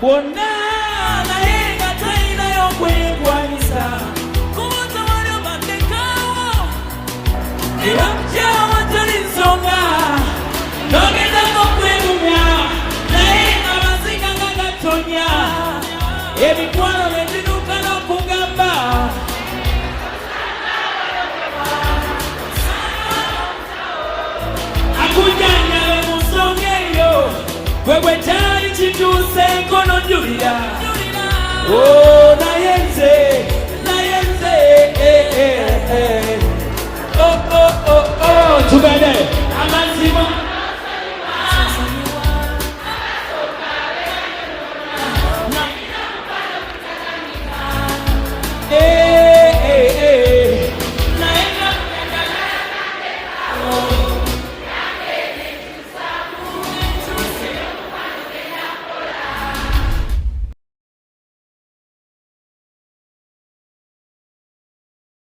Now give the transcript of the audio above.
wonna naye nga talinayo kwegwanisa kubuuza wali obatekaawo era kyawa tali nsonga nogezako kwegumya naye nga mazinga nga gatonya ebikwano neziduka n'okugamba akujanyabe mu nsonga eyo gwegwe kyali kituuse enkono njulira naye nze tugende amazima